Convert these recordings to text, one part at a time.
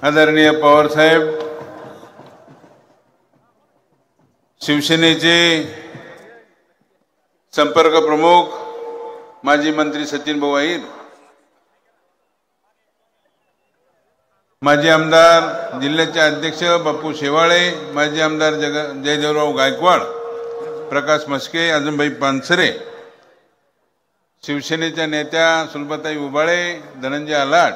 आदरणीय पवार साहेब, शिवसेनेचे संपर्क प्रमुख माजी मंत्री सचिन भाऊ अहिर, माजी आमदार जिल्ह्याचे अध्यक्ष बापू शेवाळे, माजी आमदार जयदेवराव गायकवाड, प्रकाश मस्के, अजूनभाई पानसरे, शिवसेनेच्या नेत्या सुलभाताई उबाळे, धनंजय आलाट,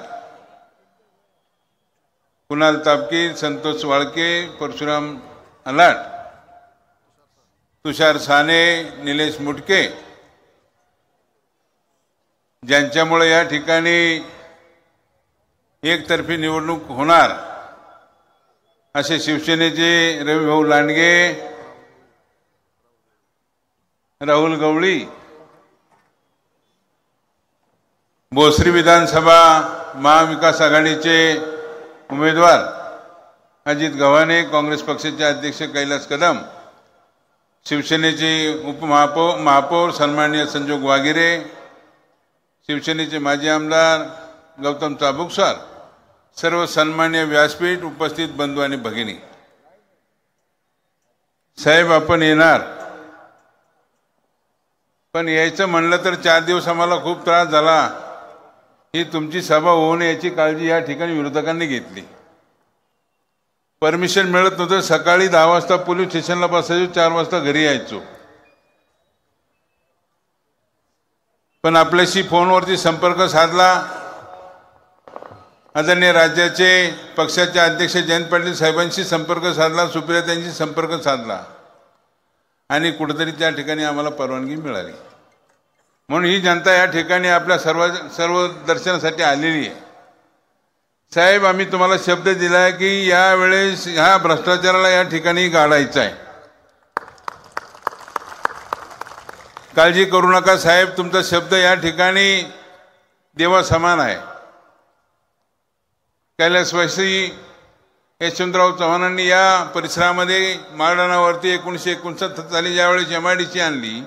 कुणाल तापकीर, संतोष वाळके, परशुराम आलाट, तुषार साने, निलेश मुटके, ज्यांच्यामुळे या ठिकाणी एकतर्फी निवडणूक होणार असे शिवसेनेचे रविभाऊ लांडगे, राहुल गवळी, भोसरी विधानसभा महाविकास आघाडीचे उमेदवार अजित गव्हाणे, काँग्रेस पक्षाचे अध्यक्ष कैलास कदम, शिवसेनेचे उपमहापौर सन्माननीय संजोग वागिरे, शिवसेनेचे माजी आमदार गौतम चाबुकसर, सर्व सन्मान्य व्यासपीठ, उपस्थित बंधू आणि भगिनी, साहेब आपण येणार, पण यायचं म्हणलं तर 4 दिवस आम्हाला खूप त्रास झाला। ही तुमची सभा होऊ नये याची काळजी या ठिकाणी विरोधकांनी घेतली। परमिशन मिळत नव्हतं, सकाळी 10 वाजता पोलीस स्टेशनला बसायचो, 4 वाजता घरी यायचो, पण आपल्याशी फोनवरती संपर्क साधला। आदरणीय राज्याचे पक्षाचे अध्यक्ष जयंत पाटील साहेबांशी संपर्क साधला, सुप्रियाताईंशी संपर्क साधला आणि कुठेतरी त्या ठिकाणी आम्हाला परवानगी मिळाली। म्हणून ही जनता या ठिकाणी आपल्या सर्व दर्शनासाठी आलेली आहे। साहेब, आम्ही तुम्हाला शब्द दिला आहे की या वेळेस ह्या भ्रष्टाचाराला या ठिकाणी गाडायचं आहे। काळजी करू नका साहेब, तुमचा शब्द या ठिकाणी देवा समान आहे। कैलासवासी यशवंतराव चव्हाणांनी या परिसरामध्ये माळरानावरती 1969 साली ज्यावेळेस MIDC आणली,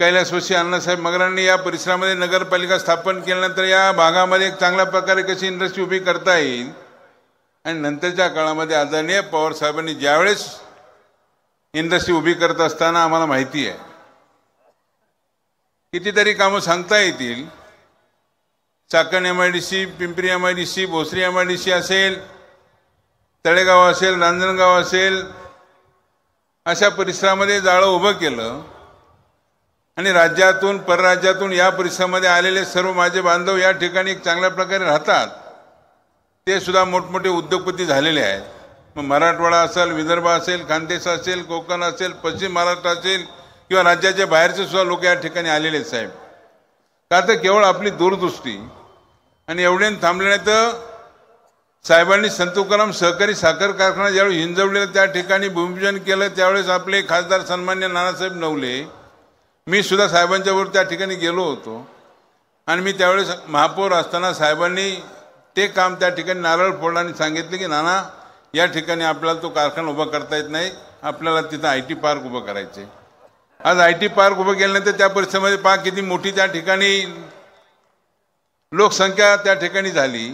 कैलासवासी अण्णासाहेब मगरांनी या परिसरामध्ये नगरपालिका स्थापन केल्यानंतर या भागामध्ये एक चांगल्या प्रकारे कशी इंडस्ट्री उभी करता येईल आणि नंतरच्या काळामध्ये आदरणीय पवार साहेबांनी ज्यावेळेस इंडस्ट्री उभी करत असताना आम्हाला माहिती आहे कितीतरी कामं सांगता येतील। Chakan MIDC, Pimpri MIDC, Bhosari MIDC असेल, तळेगाव असेल, रांजणगाव असेल, अशा परिसरामध्ये जाळं उभं केलं आणि राज्यातून परराज्यातून या परिसरामध्ये आलेले सर्व माझे बांधव या ठिकाणी एक चांगल्या प्रकारे राहतात, ते सुद्धा मोठमोठे उद्योगपती झालेले आहेत। मग मराठवाडा असेल, विदर्भ असेल, खानदेश असेल, कोकण असेल, पश्चिम महाराष्ट्र असेल किंवा राज्याच्या बाहेरचे सुद्धा लोक या ठिकाणी आलेले आहेत साहेब। का तर केवळ आपली दूरदृष्टी आणि एवढे थांबले नाही तर साहेबांनी संत तुकाराम सहकारी साखर कारखाना ज्यावेळी हिंजवलेला त्या ठिकाणी भूमिपूजन केलं, त्यावेळेस आपले खासदार सन्मान्य नानासाहेब नवले, मी सुद्धा साहेबांच्यावर त्या ठिकाणी गेलो होतो आणि मी त्यावेळेस महापौर असताना साहेबांनी ते काम त्या ठिकाणी नारळ फोडला आणि सांगितले की नाना, या ठिकाणी आपल्याला तो कारखाना उभा करता येत नाही, आपल्याला तिथं IT पार्क उभं करायचं आहे। आज IT पार्क उभं केल्यानंतर त्या परिसरामध्ये पहा किती मोठी त्या ठिकाणी लोकसंख्या त्या ठिकाणी झाली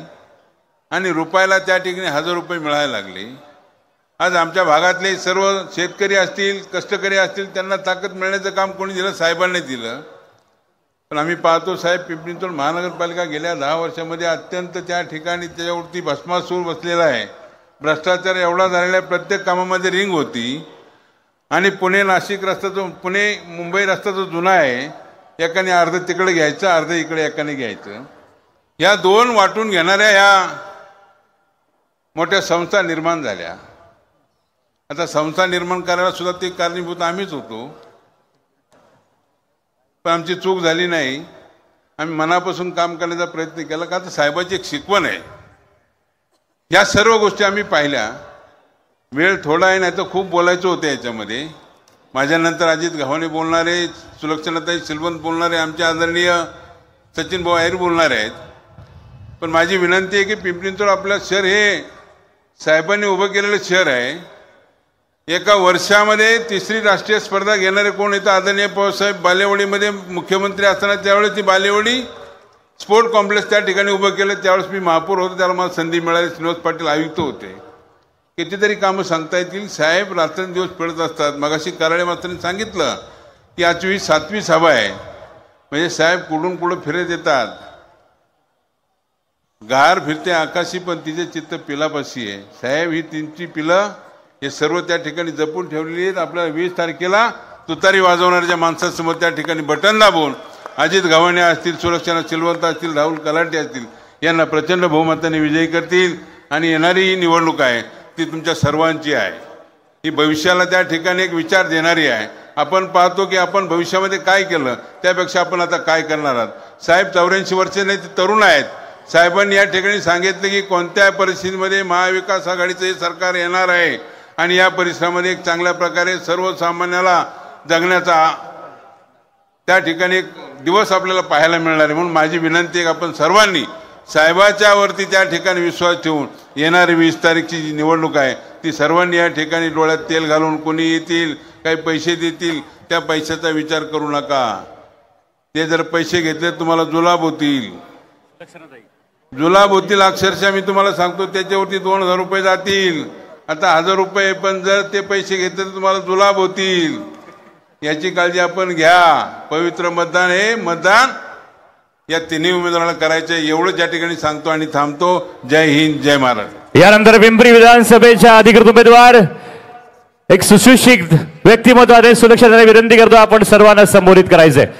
आणि रुपयाला त्या ठिकाणी 1000 रुपये मिळायला लागले। आज आमच्या भागातले सर्व शेतकरी असतील, कष्टकरी असतील, त्यांना ताकद मिळण्याचं काम कोणी दिलं? साहेबांनी दिलं। पण आम्ही पाहतो साहेब, पिंपरी चिंचवड महानगरपालिका गेल्या 10 वर्षामध्ये अत्यंत त्या ठिकाणी त्याच्यावरती भस्मासूर बसलेला आहे। भ्रष्टाचार एवढा झालेला आहे, प्रत्येक कामामध्ये रिंग होती आणि पुणे नाशिक रस्ता जो, पुणे मुंबई रस्ता जो जुना आहे, एकाने अर्ध तिकडे घ्यायचं, अर्ध इकडे एकाने घ्यायचं। या 2 वाटून घेणाऱ्या या मोठ्या संस्था निर्माण झाल्या। आता संस्था निर्माण करायला सुद्धा ते कारणीभूत आम्हीच होतो, पण आमची चूक झाली नाही। आम्ही मनापासून काम करण्याचा प्रयत्न केला, का तर साहेबाची एक शिकवण आहे। या सर्व गोष्टी आम्ही पाहिल्या। वेळ थोडा आहे, नाही तर खूप बोलायचं होतं याच्यामध्ये। माझ्यानंतर अजित गव्हाणे बोलणारे, सुलक्षणाताई सिलवंत बोलणारे, आमचे आदरणीय सचिन भाऊ अहिर बोलणार आहेत। पण माझी विनंती आहे की पिंपरी चिंचवड आपलं शहर हे साहेबांनी उभं केलेलं शहर आहे। एका वर्षामध्ये 3री राष्ट्रीय स्पर्धा घेणारे कोण येतं? आदरणीय पवारसाहेब बालेवाडीमध्ये मुख्यमंत्री असताना त्यावेळेस ती बालेवाडी स्पोर्ट कॉम्प्लेक्स त्या ठिकाणी उभं केलं. त्यावेळेस मी महापौर होतो, त्याला मला संधी मिळाली. श्रीनिवास पाटील आयुक्त होते. कितीतरी कामं सांगता येतील. साहेब रात्रंदिवस पडत असतात. मगाशी कराळे मास्तरांनी सांगितलं की आजची 7वी सभा आहे. म्हणजे साहेब कुठून कुठं फिरत येतात. गार फिरते आकाशी पण तिचे चित्त पिलापाशी आहे. साहेब ही तीनची पिलं हे सर्व त्या ठिकाणी जपून ठेवलेली आहेत. आपल्याला 20 तारखेला तुतारी वाजवणाऱ्या माणसासमोर त्या ठिकाणी बटन दाबून अजित गव्हाणे असतील, सुलक्षणा सिलवंत असतील, राहुल कलाटे असतील यांना प्रचंड बहुमताने विजयी करतील. आणि येणारी ही निवडणूक आहे ती तुमच्या सर्वांची आहे. ही भविष्याला त्या ठिकाणी एक विचार देणारी आहे. आपण पाहतो की आपण भविष्यामध्ये काय केलं त्यापेक्षा आपण आता काय करणार आहात. साहेब 84 वर्षे नाही, ते तरुण आहेत. साहेबांनी या ठिकाणी सांगितलं की कोणत्या परिस्थितीमध्ये महाविकास आघाडीचं हे सरकार येणार आहे आणि या परिसरामध्ये एक चांगल्या प्रकारे सर्वसामान्याला जगण्याचा त्या ठिकाणी एक दिवस आपल्याला पाहायला मिळणार आहे. म्हणून माझी विनंती आहे की आपण सर्वांनी साहेबाच्या वरती त्या ठिकाणी विश्वास ठेवून येणारी 20 तारीखची जी निवडणूक आहे ती सर्वांनी या ठिकाणी डोळ्यात तेल घालून कोणी येतील काही पैसे देतील त्या पैशाचा विचार करू नका. ते जर पैसे घेतले तुम्हाला जुलाब होतील. जुलाब होतील अक्षरशः मी तुम्हाला सांगतो. त्याच्यावरती 2000 रुपये जातील. आता 1000 रुपये, पण जर ते पैसे घेतले तर तुम्हाला जुलाब होतील. याची काळजी आपण घ्या. पवित्र मतदान हे मतदान या तिन्ही उमेदवारांना करायचं एवढं त्या ठिकाणी सांगतो आणि थांबतो. जय हिंद, जय महाराष्ट्र. यानंतर पिंपरी विधानसभेच्या अधिकृत उमेदवार एक सुशिक्षित व्यक्तिमत्व सुलक्षणाला विनंती करतो आपण सर्वांना संबोधित करायचंय.